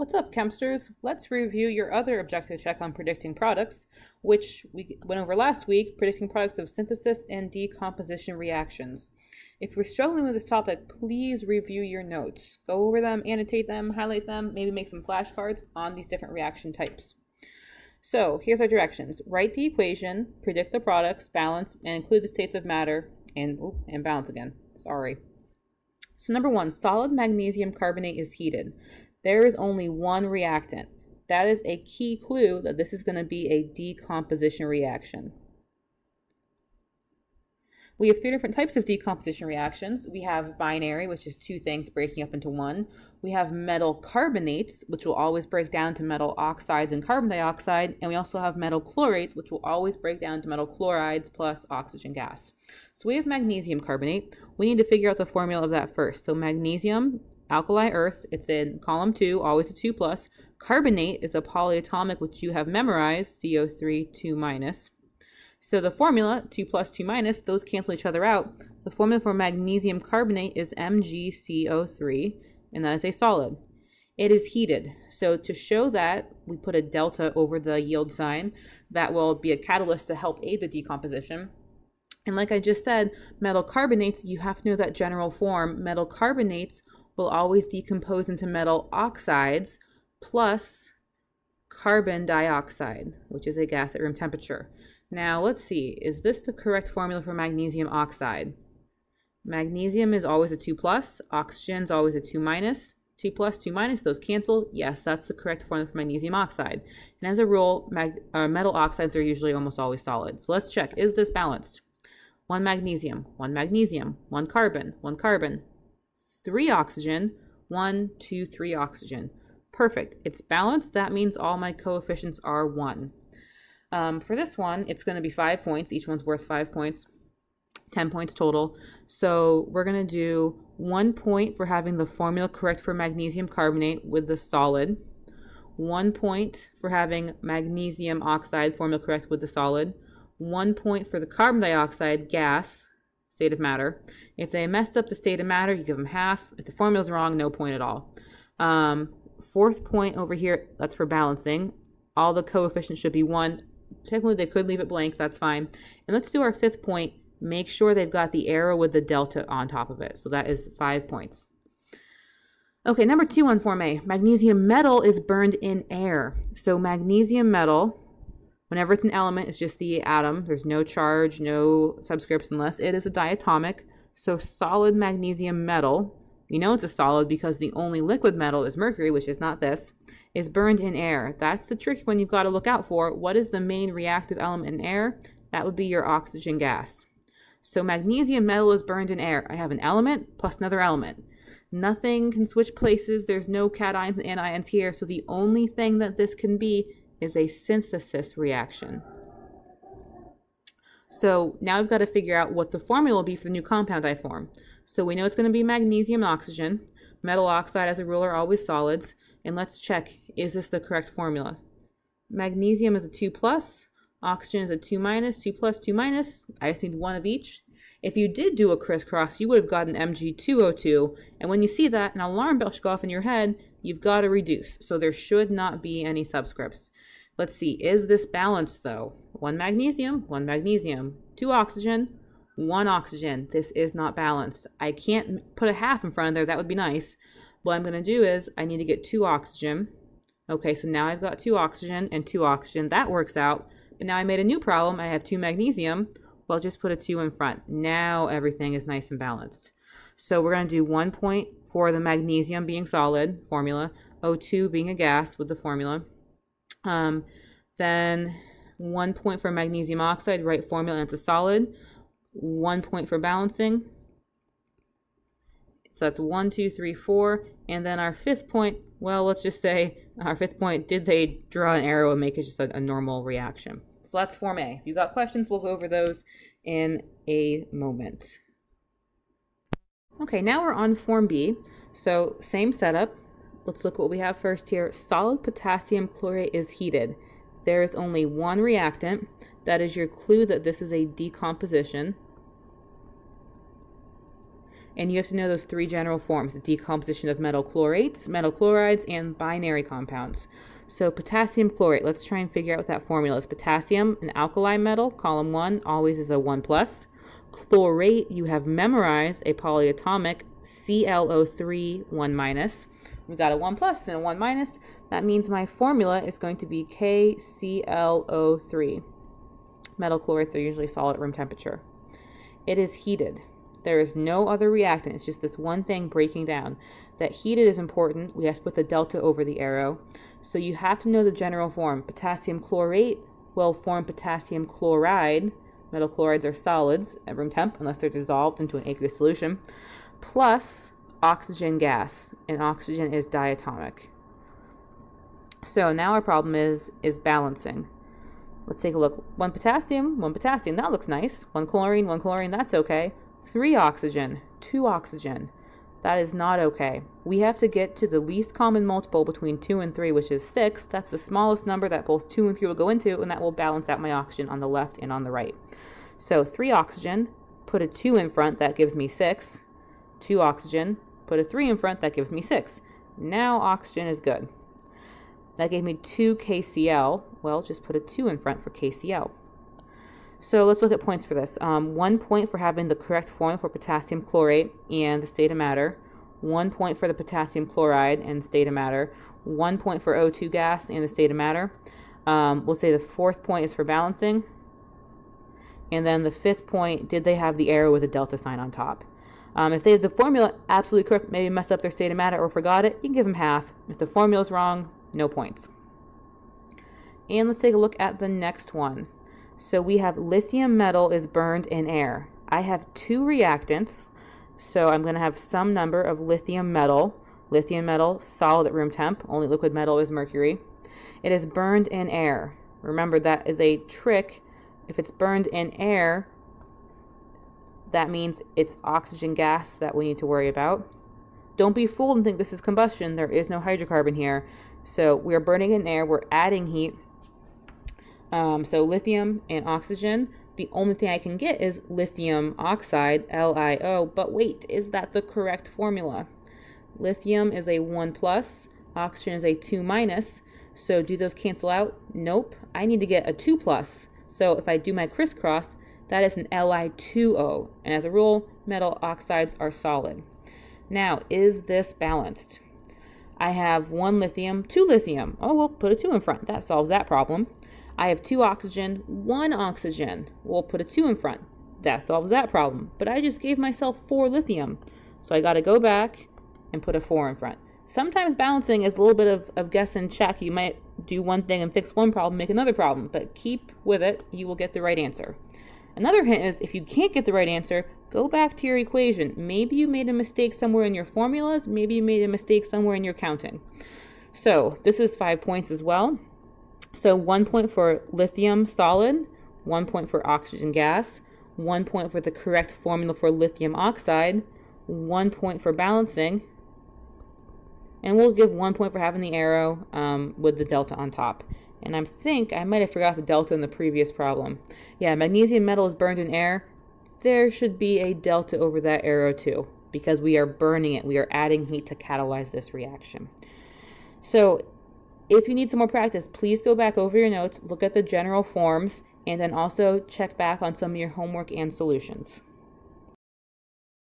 What's up, Chemsters? Let's review your other objective check on predicting products, which we went over last week, predicting products of synthesis and decomposition reactions. If you're struggling with this topic, please review your notes. Go over them, annotate them, highlight them, maybe make some flashcards on these different reaction types. So here's our directions. Write the equation, predict the products, balance, and include the states of matter, and balance again. Sorry. So number one, solid magnesium carbonate is heated. There is only one reactant. That is a key clue that this is going to be a decomposition reaction. We have three different types of decomposition reactions. We have binary, which is two things breaking up into one. We have metal carbonates, which will always break down to metal oxides and carbon dioxide. And we also have metal chlorates, which will always break down to metal chlorides plus oxygen gas. So we have magnesium carbonate. We need to figure out the formula of that first. So magnesium, alkali earth, it's in column 2, always a 2+. Carbonate is a polyatomic, which you have memorized, CO3, 2-. So the formula, 2 plus 2-, those cancel each other out. The formula for magnesium carbonate is MgCO3, and that is a solid. It is heated. So to show that, we put a delta over the yield sign. That will be a catalyst to help aid the decomposition. And like I just said, metal carbonates, you have to know that general form. Metal carbonates will always decompose into metal oxides plus carbon dioxide, which is a gas at room temperature. Now let's see, is this the correct formula for magnesium oxide? Magnesium is always a 2+, oxygen is always a 2-. 2 plus, 2-, those cancel. Yes, that's the correct formula for magnesium oxide. And as a rule, metal oxides are usually almost always solid. So let's check, is this balanced? 1 magnesium, 1 carbon, 1 carbon, 3 oxygen, 1, 2, 3 oxygen. Perfect, it's balanced. That means all my coefficients are 1. For this one, it's going to be 5 points. Each one's worth 5 points, 10 points total. So we're going to do 1 point for having the formula correct for magnesium carbonate with the solid, 1 point for having magnesium oxide formula correct with the solid, 1 point for the carbon dioxide gas, state of matter. If they messed up the state of matter, you give them half. If the formula's wrong, no point at all. 4th point over here, that's for balancing. All the coefficients should be 1. Technically, they could leave it blank. That's fine. And let's do our 5th point. Make sure they've got the arrow with the delta on top of it. So that is 5 points. Okay, number 2 on Form A. Magnesium metal is burned in air. So magnesium metal, whenever it's an element, it's just the atom. There's no charge, no subscripts unless it is a diatomic. So solid magnesium metal, you know it's a solid because the only liquid metal is mercury, which is not this, is burned in air. That's the tricky one you've got to look out for. What is the main reactive element in air? That would be your oxygen gas. So magnesium metal is burned in air. I have an element plus another element. Nothing can switch places. There's no cations and anions here. So the only thing that this can be is a synthesis reaction. So now I've got to figure out what the formula will be for the new compound I form. So we know it's going to be magnesium and oxygen. Metal oxide as a rule are always solids. And let's check, is this the correct formula? Magnesium is a 2+, oxygen is a 2-, 2 plus, 2-. I just need one of each. If you did do a crisscross, you would have gotten Mg2O2. And when you see that, an alarm bell should go off in your head. You've got to reduce. So there should not be any subscripts. Let's see, is this balanced though? 1 magnesium, 2 oxygen, 1 oxygen. This is not balanced. I can't put a half in front of there. That would be nice. What I'm going to do is I need to get 2 oxygen. Okay, so now I've got 2 oxygen and 2 oxygen. That works out. But now I made a new problem. I have 2 magnesium. Well, I'll just put a 2 in front. Now everything is nice and balanced. So we're going to do 1 point for the magnesium being solid, formula, O2 being a gas with the formula. Then 1 point for magnesium oxide, right formula, and it's a solid. 1 point for balancing. So that's 1, 2, 3, 4. And then our 5th point, well, let's just say our 5th point, did they draw an arrow and make it just a normal reaction? So that's Form A. If you've got questions, we'll go over those in a moment. Okay, now we're on Form B. So same setup. Let's look at what we have first here. Solid potassium chlorate is heated. There is only one reactant. That is your clue that this is a decomposition. And you have to know those three general forms, the decomposition of metal chlorates, metal chlorides, and binary compounds. So potassium chlorate, let's try and figure out what that formula is. Potassium, an alkali metal, column 1, always is a 1+. Chlorate, you have memorized a polyatomic, ClO3, 1-. We've got a 1+ and a 1-. That means my formula is going to be KClO3. Metal chlorates are usually solid at room temperature. It is heated. There is no other reactant. It's just this one thing breaking down. That heated is important. We have to put the delta over the arrow. So you have to know the general form. Potassium chlorate will form potassium chloride. Metal chlorides are solids at room temp unless they're dissolved into an aqueous solution. Plus oxygen gas. And oxygen is diatomic. So now our problem is balancing. Let's take a look. 1 potassium, that looks nice. 1 chlorine, that's okay. 3 oxygen, 2 oxygen, that is not okay. We have to get to the least common multiple between 2 and 3, which is 6. That's the smallest number that both 2 and 3 will go into, and that will balance out my oxygen on the left and on the right. So 3 oxygen, put a 2 in front, that gives me 6. 2 oxygen, put a 3 in front, that gives me 6. Now oxygen is good. That gave me 2 KCl. Well, just put a 2 in front for KCl. So let's look at points for this. 1 point for having the correct formula for potassium chlorate and the state of matter. 1 point for the potassium chloride and state of matter. 1 point for O2 gas and the state of matter. We'll say the 4th point is for balancing. And then the 5th point, did they have the arrow with a delta sign on top? If they have the formula absolutely correct, maybe messed up their state of matter or forgot it, you can give them half. If the formula's wrong, no points. And let's take a look at the next one. So we have lithium metal is burned in air. I have 2 reactants, so I'm going to have some number of lithium metal. Lithium metal, solid at room temp, only liquid metal is mercury. It is burned in air. Remember, that is a trick. If it's burned in air, that means it's oxygen gas that we need to worry about. Don't be fooled and think this is combustion. There is no hydrocarbon here. So we're burning in air, we're adding heat. So lithium and oxygen, the only thing I can get is lithium oxide, LiO, but wait, is that the correct formula? Lithium is a 1+, oxygen is a 2-, so do those cancel out? Nope, I need to get a 2+. So if I do my crisscross, that is an Li2O, and as a rule, metal oxides are solid. Now, is this balanced? I have 1 lithium, 2 lithium. Oh, well, put a 2 in front. That solves that problem. I have 2 oxygen, 1 oxygen. We'll put a 2 in front. That solves that problem. But I just gave myself 4 lithium. So I got to go back and put a 4 in front. Sometimes balancing is a little bit of guess and check. You might do one thing and fix one problem, make another problem. But keep with it. You will get the right answer. Another hint is if you can't get the right answer, go back to your equation. Maybe you made a mistake somewhere in your formulas. Maybe you made a mistake somewhere in your counting. So this is 5 points as well. So 1 point for lithium solid, 1 point for oxygen gas, 1 point for the correct formula for lithium oxide, 1 point for balancing, and we'll give 1 point for having the arrow with the delta on top. And I think I might have forgot the delta in the previous problem. Yeah, magnesium metal is burned in air. There should be a delta over that arrow too, because we are burning it. We are adding heat to catalyze this reaction. So if you need some more practice, please go back over your notes, look at the general forms, and then also check back on some of your homework and solutions.